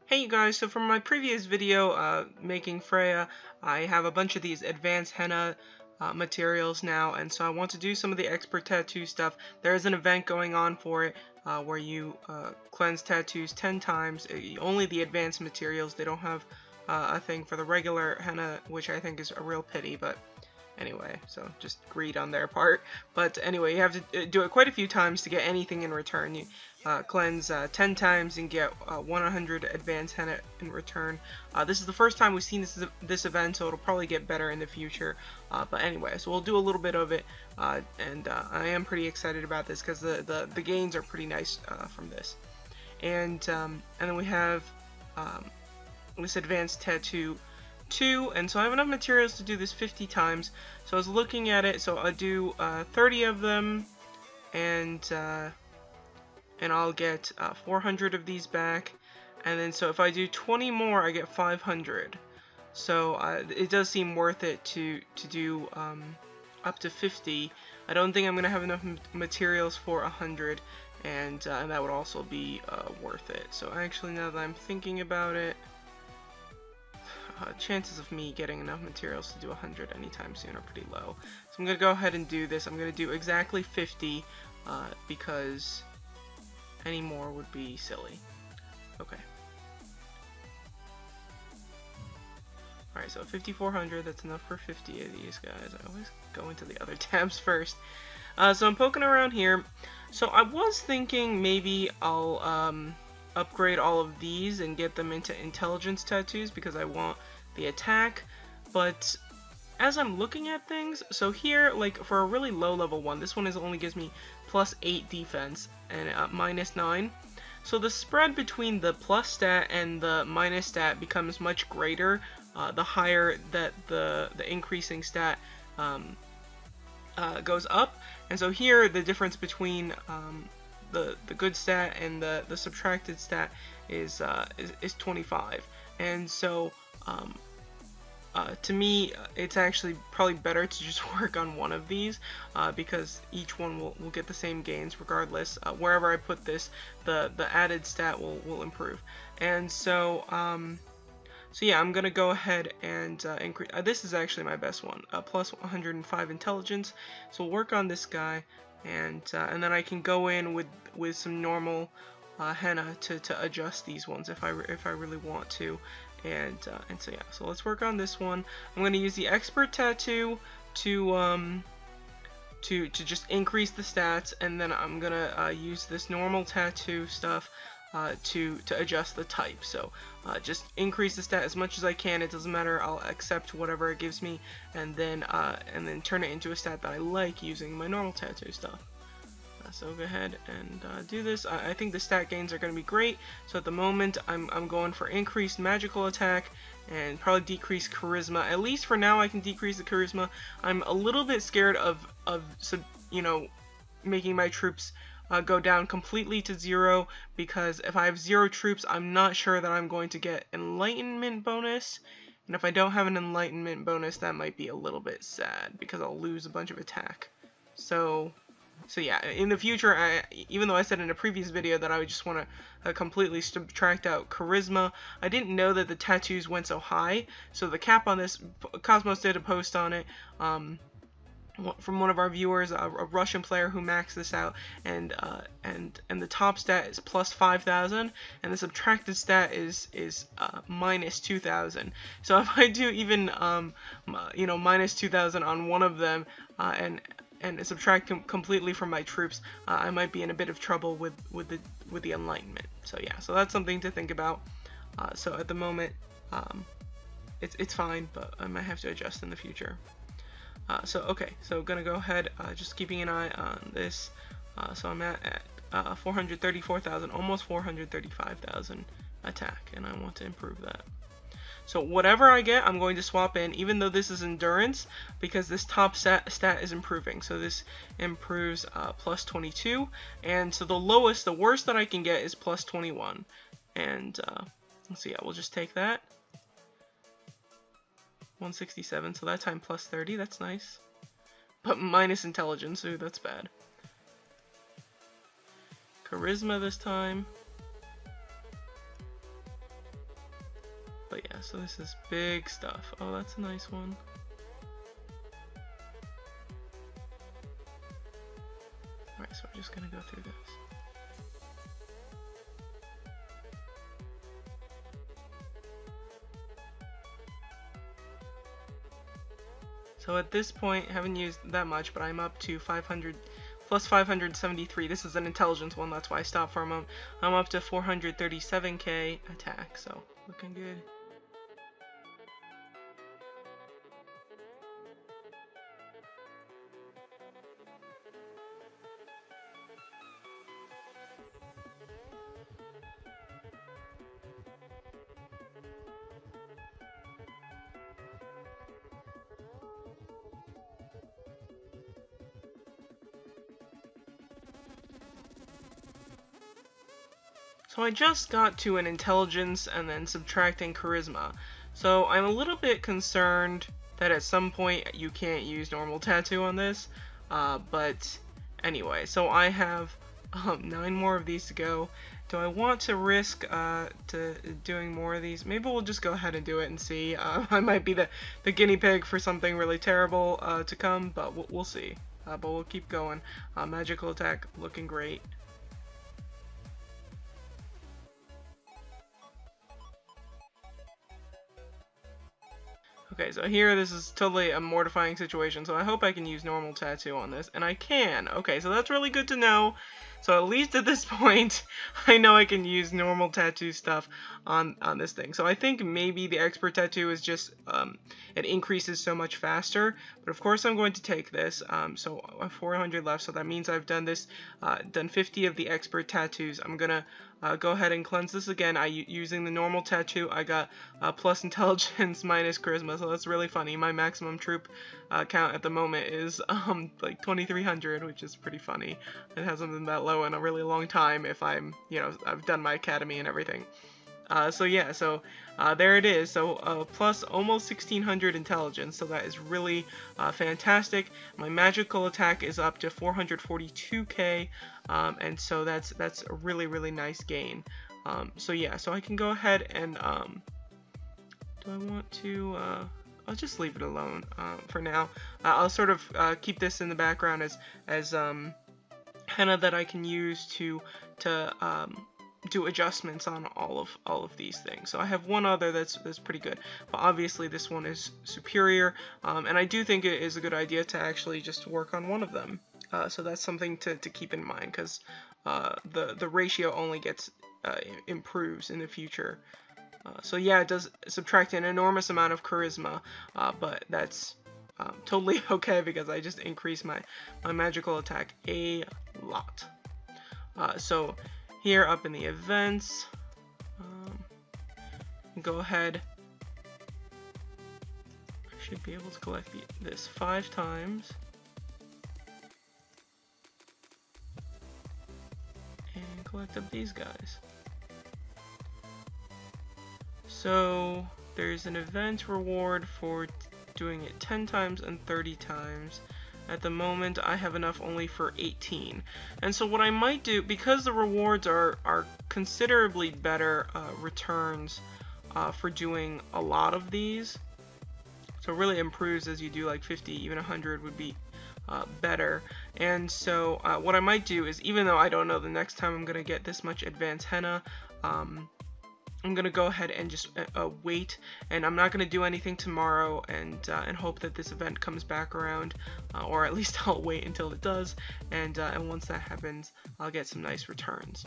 Hey you guys, so from my previous video making Freya, I have a bunch of these advanced henna materials now, and so I want to do some of the expert tattoo stuff. There is an event going on for it where you cleanse tattoos 10 times, only the advanced materials. They don't have a thing for the regular henna, which I think is a real pity, but anyway, so just greed on their part. But anyway, you have to do it quite a few times to get anything in return. You cleanse 10 times and get 100 advanced henna in return. This is the first time we've seen this event, so it'll probably get better in the future. But anyway, so we'll do a little bit of it, and I am pretty excited about this because the gains are pretty nice from this. And then we have this advanced tattoo 2, and so I have enough materials to do this 50 times. So I was looking at it, so I'll do 30 of them, and I'll get 400 of these back, and then so if I do 20 more, I get 500. So it does seem worth it to do up to 50. I don't think I'm gonna have enough materials for 100, and that would also be worth it. So actually, now that I'm thinking about it, chances of me getting enough materials to do 100 anytime soon are pretty low. So I'm going to go ahead and do this. I'm going to do exactly 50 because any more would be silly. Okay. Alright, so 5,400, that's enough for 50 of these guys. I always go into the other tabs first. So I'm poking around here. So I was thinking maybe I'll upgrade all of these and get them into intelligence tattoos because I want the attack, but as I'm looking at things, so here, like for a really low level one, this one only gives me +8 defense and -9, so the spread between the plus stat and the minus stat becomes much greater the higher that the increasing stat goes up. And so here the difference between the good stat and the subtracted stat is 25, and so to me it's actually probably better to just work on one of these because each one will get the same gains regardless. Wherever I put this, the added stat will improve. And so so yeah, I'm gonna go ahead and increase. This is actually my best one, plus 105 intelligence. So we'll work on this guy. And then I can go in with some normal henna to adjust these ones if I really want to, and so yeah. So let's work on this one. I'm going to use the expert tattoo to just increase the stats, and then I'm gonna use this normal tattoo stuff to adjust the type. So just increase the stat as much as I can. It doesn't matter. I'll accept whatever it gives me, and then turn it into a stat that I like using my normal tattoo stuff. So go ahead and do this. I think the stat gains are going to be great. So at the moment, I'm going for increased magical attack and probably decreased charisma. At least for now, I can decrease the charisma. I'm a little bit scared of making my troops go down completely to 0, because if I have 0 troops, I'm not sure that I'm going to get enlightenment bonus, and if I don't have an enlightenment bonus, that might be a little bit sad because I'll lose a bunch of attack. So yeah, in the future, even though I said in a previous video that I would just want to completely subtract out charisma, I didn't know that the tattoos went so high. So the cap on this, Cosmos did a post on it, from one of our viewers, a Russian player who maxed this out, and the top stat is plus 5,000, and the subtracted stat is minus 2,000. So if I do even minus 2,000 on one of them, and subtract completely from my troops, I might be in a bit of trouble with the enlightenment. So yeah, so that's something to think about. So at the moment, it's fine, but I might have to adjust in the future. So okay, so gonna go ahead, just keeping an eye on this. So I'm at 434,000, almost 435,000 attack, and I want to improve that. So whatever I get, I'm going to swap in, even though this is endurance, because this top stat is improving. So this improves plus 22, and so the worst that I can get is plus 21. And let's see, we'll just take that. 167, so that time plus 30, that's nice. But minus intelligence, ooh, that's bad. Charisma this time. But yeah, so this is big stuff. Oh, that's a nice one. Alright, so we're just gonna go through this. So at this point, haven't used that much, but I'm up to 500 plus 573. This is an intelligence one, that's why I stopped for a moment. I'm up to 437k attack, so looking good. So I just got to an intelligence and then subtracting charisma. So I'm a little bit concerned that at some point you can't use normal tattoo on this. But anyway, so I have 9 more of these to go. Do I want to risk to doing more of these? Maybe we'll just go ahead and do it and see. I might be the guinea pig for something really terrible to come, but we'll see. But we'll keep going. Magical attack looking great. Okay, so here this is totally a mortifying situation, so I hope I can use normal tattoo on this, and I can. Okay, so that's really good to know. So at least at this point, I know I can use normal tattoo stuff on this thing. So I think maybe the expert tattoo is just, it increases so much faster, but of course I'm going to take this. So I have 400 left, so that means I've done this, done 50 of the expert tattoos. I'm gonna go ahead and cleanse this again. Using the normal tattoo, I got plus intelligence minus charisma, so that's really funny. My maximum troop count at the moment is like 2,300, which is pretty funny. It hasn't been that low in a really long time if I'm, you know, I've done my academy and everything. So yeah, so there it is. So plus almost 1,600 intelligence, so that is really fantastic. My magical attack is up to 442k, and so that's a really nice gain. So yeah, so I can go ahead and do I want to? I'll just leave it alone for now. I'll sort of keep this in the background as henna that I can use to do adjustments on all of these things. So I have one other that's pretty good, but obviously this one is superior, and I do think it is a good idea to actually just work on one of them. So that's something to keep in mind, because the ratio only gets improves in the future. So yeah, it does subtract an enormous amount of charisma, but that's totally okay because I just increased my magical attack a lot. So here up in the events, go ahead. I should be able to collect this 5 times. And collect up these guys. So there's an event reward for doing it 10 times and 30 times. At the moment I have enough only for 18. And so what I might do, because the rewards are considerably better returns for doing a lot of these, so it really improves as you do like 50, even 100 would be better. And so what I might do is, even though I don't know the next time I'm gonna get this much advanced henna, I'm gonna go ahead and just wait, and I'm not gonna do anything tomorrow, and hope that this event comes back around, or at least I'll wait until it does, and once that happens, I'll get some nice returns.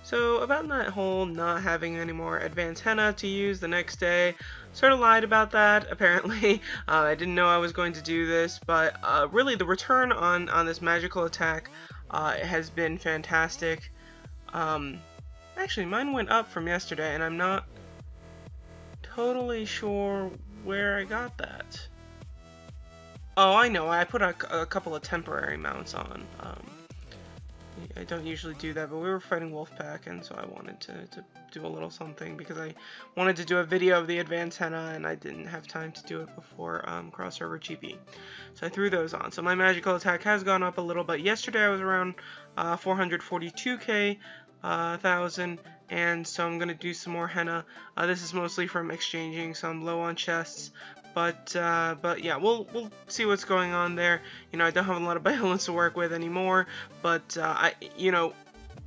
So about that whole not having any more advanced henna to use the next day, sort of lied about that. Apparently, I didn't know I was going to do this, but really the return on this magical attack has been fantastic. Actually, mine went up from yesterday, and I'm not totally sure where I got that. Oh, I know. I put a couple of temporary mounts on. I don't usually do that, but we were fighting Wolfpack, and so I wanted to do a little something, because I wanted to do a video of the advanced henna, and I didn't have time to do it before crossover GP. So I threw those on. So my magical attack has gone up a little, but yesterday I was around 442k. 1,000, and so I'm gonna do some more henna. This is mostly from exchanging, so I'm low on chests. But yeah, we'll see what's going on there. You know, I don't have a lot of balance to work with anymore, but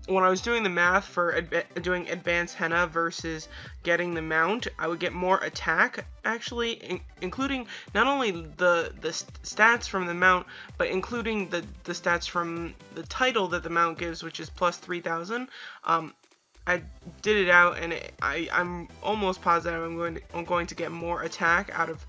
when I was doing the math for doing advanced henna versus getting the mount, I would get more attack, actually, including not only the stats from the mount, but including the stats from the title that the mount gives, which is plus 3,000. I did it out, and I'm almost positive I'm going to get more attack out of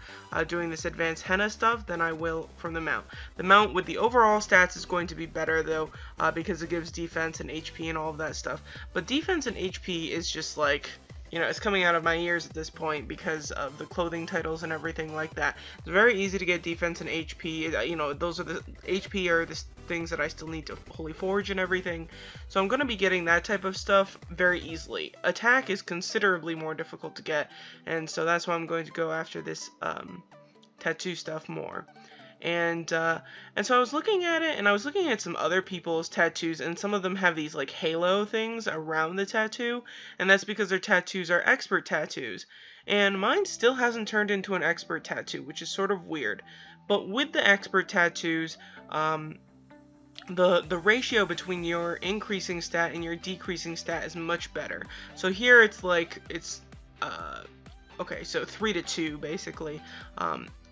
doing this advanced henna stuff than I will from the mount. The mount with the overall stats is going to be better though, because it gives defense and HP and all of that stuff. But defense and HP is just like, you know, it's coming out of my ears at this point because of the clothing titles and everything like that. It's very easy to get defense and HP. You know, those are the HP are the things that I still need to Holy Forge and everything. So I'm going to be getting that type of stuff very easily. Attack is considerably more difficult to get, and so that's why I'm going to go after this tattoo stuff more. And so I was looking at it, and I was looking at some other people's tattoos, and some of them have these like halo things around the tattoo, and that's because their tattoos are expert tattoos. And mine still hasn't turned into an expert tattoo, which is sort of weird. But with the expert tattoos, the ratio between your increasing stat and your decreasing stat is much better. So here it's like okay, so 3 to 2 basically.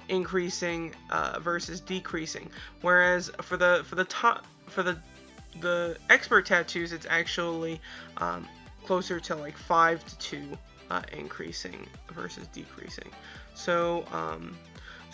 Increasing versus decreasing, whereas for the expert tattoos it's actually closer to like 5 to 2 increasing versus decreasing. So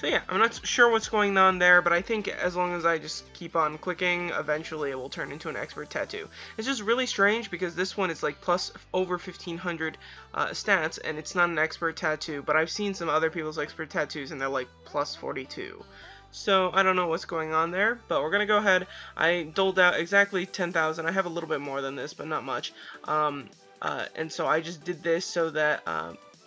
yeah, I'm not sure what's going on there, but I think as long as I just keep on clicking, eventually it will turn into an expert tattoo. It's just really strange because this one is like plus over 1,500 stats, and it's not an expert tattoo, but I've seen some other people's expert tattoos and they're like plus 42. So I don't know what's going on there, but we're going to go ahead. I doled out exactly 10,000. I have a little bit more than this, but not much. And so I just did this so that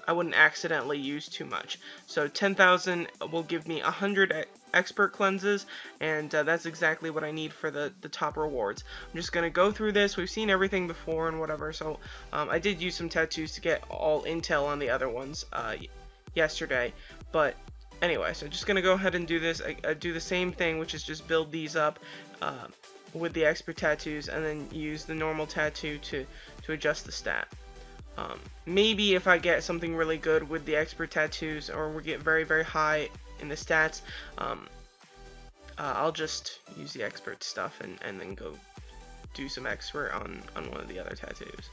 I wouldn't accidentally use too much. So 10,000 will give me 100 expert cleanses, and that's exactly what I need for the top rewards. I'm just going to go through this. We've seen everything before and whatever, so I did use some tattoos to get all intel on the other ones yesterday, but anyway, so just going to go ahead and do this. I do the same thing, which is just build these up with the expert tattoos, and then use the normal tattoo to adjust the stat. Maybe if I get something really good with the expert tattoos, or we get very, very high in the stats, I'll just use the expert stuff and then go do some expert on one of the other tattoos.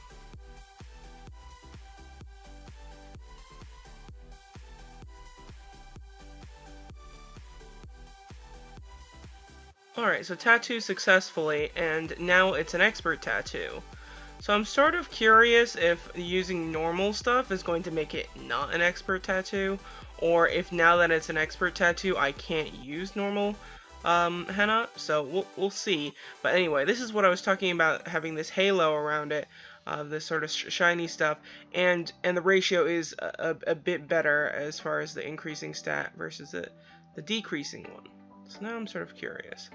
Alright, so tattoo successfully, and now it's an expert tattoo. So I'm sort of curious if using normal stuff is going to make it not an expert tattoo, or if now that it's an expert tattoo I can't use normal henna. So we'll see. But anyway, this is what I was talking about, having this halo around it, this sort of shiny stuff, and the ratio is a bit better as far as the increasing stat versus the decreasing one. So now I'm sort of curious.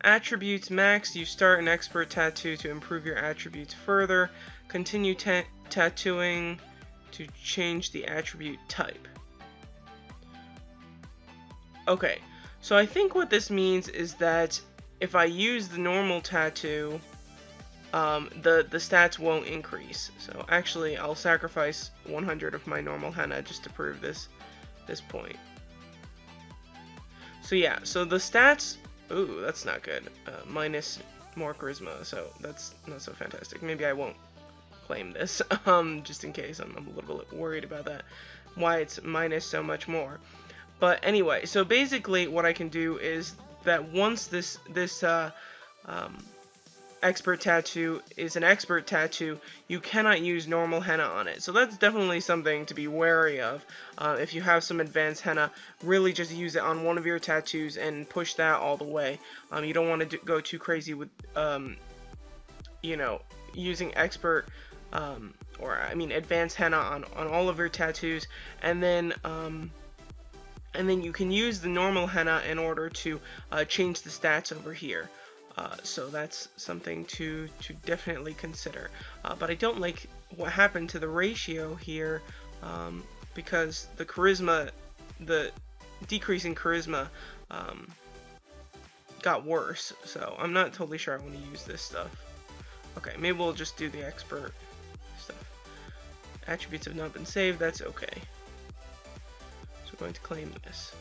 Attributes max, you start an expert tattoo to improve your attributes further. Continue tattooing to change the attribute type. Okay, so I think what this means is that if I use the normal tattoo, the stats won't increase. So actually I'll sacrifice 100 of my normal henna just to prove this point. So yeah, so the stats, ooh, that's not good. Minus more charisma, so that's not so fantastic. Maybe I won't claim this, just in case. I'm a little bit worried about that, why it's minus so much more. But anyway, so basically what I can do is that once this expert tattoo is an expert tattoo, you cannot use normal henna on it. So that's definitely something to be wary of. If you have some advanced henna, really just use it on one of your tattoos and push that all the way. You don't want to go too crazy with, you know, using expert, or I mean advanced henna on all of your tattoos, and then you can use the normal henna in order to change the stats over here. So that's something to definitely consider. But I don't like what happened to the ratio here, because the charisma, the decreasing charisma, got worse. So I'm not totally sure I want to use this stuff. Okay, maybe we'll just do the expert stuff. Attributes have not been saved, that's okay. So we're going to claim this.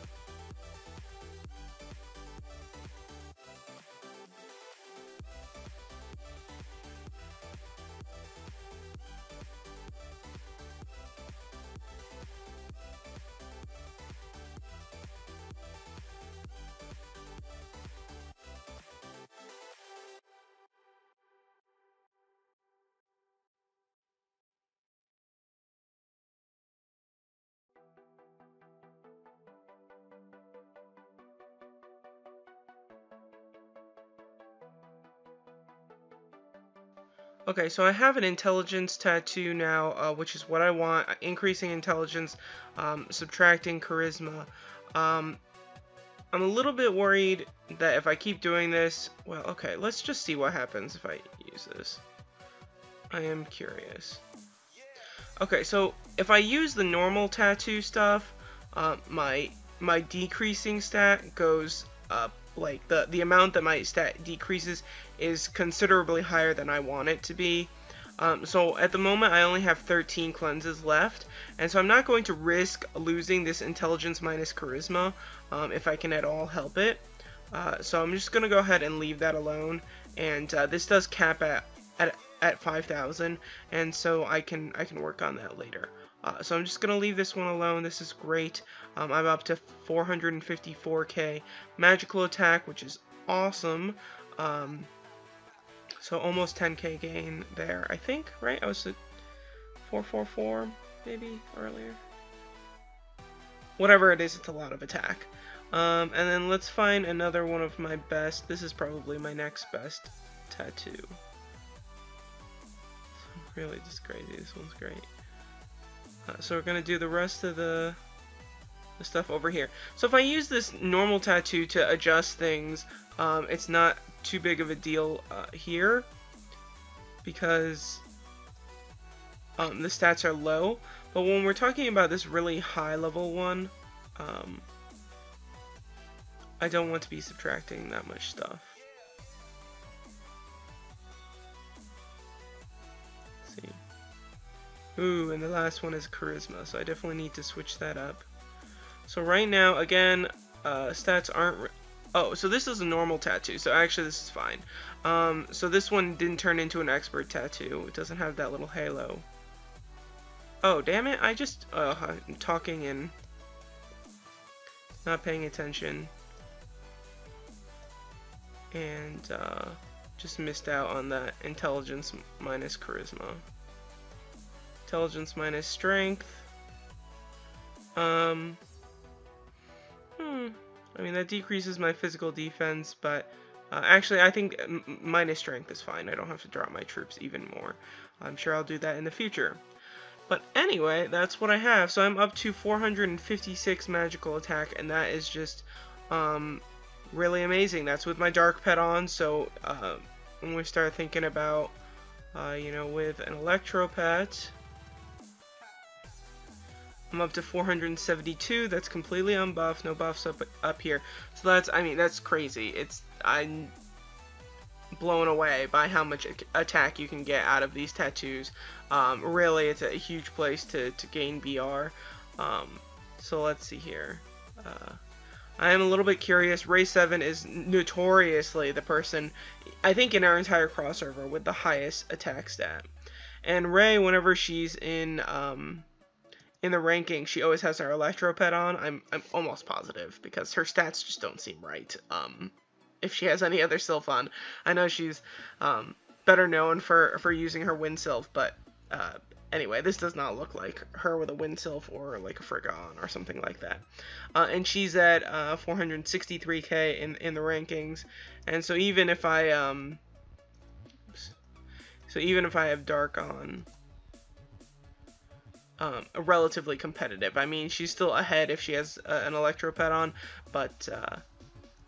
Okay, so I have an intelligence tattoo now, which is what I want. Increasing intelligence, subtracting charisma. I'm a little bit worried that if I keep doing this, well, okay, let's just see what happens if I use this. I am curious. Okay, so if I use the normal tattoo stuff, my decreasing stat goes up. Like the amount that my stat decreases is considerably higher than I want it to be. So at the moment I only have 13 cleanses left, and so I'm not going to risk losing this intelligence minus charisma if I can at all help it. So I'm just gonna go ahead and leave that alone, and this does cap at 5,000, and so I can work on that later. So I'm just going to leave this one alone. This is great. I'm up to 454k magical attack, which is awesome. So almost 10k gain there, I think, right? I was at 444 maybe earlier. Whatever it is, it's a lot of attack. And then let's find another one of my best. This is probably my next best tattoo. Really just crazy. This one's great. So we're gonna do the rest of the stuff over here. So if I use this normal tattoo to adjust things, it's not too big of a deal here because the stats are low. But when we're talking about this really high level one, I don't want to be subtracting that much stuff. See. Ooh, and the last one is charisma, so I definitely need to switch that up. So right now, again, stats aren't... Oh, so this is a normal tattoo, so actually this is fine. So this one didn't turn into an expert tattoo. It doesn't have that little halo. Oh, damn it, I just... I'm talking and not paying attention. And, just missed out on that intelligence minus charisma. Intelligence minus strength. I mean, that decreases my physical defense, but actually I think minus strength is fine. I don't have to drop my troops even more. I'm sure I'll do that in the future. But anyway, that's what I have. So I'm up to 456 magical attack, and that is just really amazing. That's with my dark pet on, so when we start thinking about, you know, with an electro pet, I'm up to 472. That's completely unbuffed, no buffs up here. So that's, I mean, that's crazy. I'm blown away by how much attack you can get out of these tattoos. Really, it's a huge place to gain BR. So let's see here. I am a little bit curious. Ray 7 is notoriously the person, I think, in our entire crossover with the highest attack stat. And Ray, whenever she's in the ranking, she always has her electro pet on. I'm almost positive, because her stats just don't seem right. If she has any other Sylph on, I know she's better known for using her wind Sylph, but anyway, this does not look like her with a wind Sylph or like a FREYA on or something like that. And she's at 463k in the rankings, and so even if I have dark on, relatively competitive. I mean, she's still ahead if she has an electro pet on, but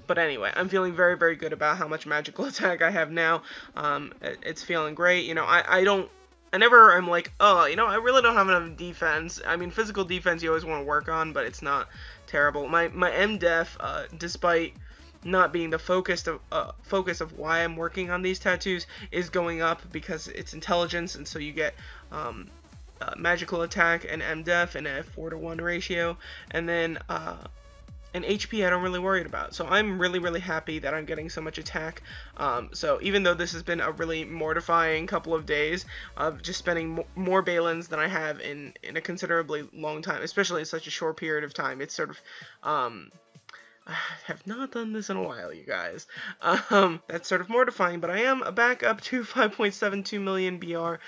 But anyway, I'm feeling very, very good about how much magical attack I have now. It's feeling great. You know, I never am like, oh, you know, I really don't have enough defense. I mean, physical defense you always want to work on, but it's not terrible. My MDef, despite not being the focus of why I'm working on these tattoos, is going up because it's intelligence, and so you get magical attack and MDef in a 4-to-1 ratio, and then and HP I don't really worry about. So I'm really, really happy that I'm getting so much attack. So even though this has been a really mortifying couple of days of just spending more Balins than I have in a considerably long time, especially in such a short period of time, it's sort of I have not done this in a while, you guys. That's sort of mortifying, but I am back up to 5.72 million BR.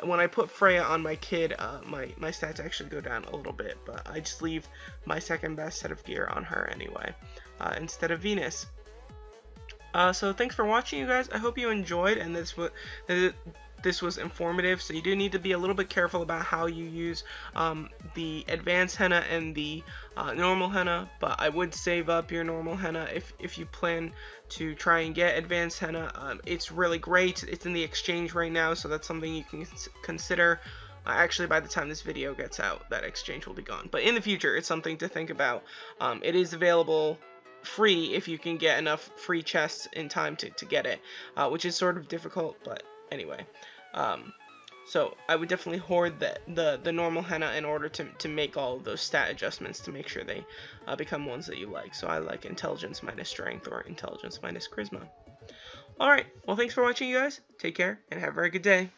When I put FREYA on my kid, my stats actually go down a little bit, but I just leave my second best set of gear on her anyway, instead of Venus. So thanks for watching, you guys. I hope you enjoyed, and this was informative. So you do need to be a little bit careful about how you use the advanced henna and the normal henna, but I would save up your normal henna if you plan to try and get advanced henna. It's really great. It's in the exchange right now, so that's something you can consider. Actually, by the time this video gets out, that exchange will be gone, but in the future it's something to think about. It is available free if you can get enough free chests in time to get it, which is sort of difficult, but anyway. So I would definitely hoard the normal henna in order to make all of those stat adjustments to make sure they become ones that you like. So I like intelligence minus strength or intelligence minus charisma. Alright, well thanks for watching, you guys. Take care and have a very good day.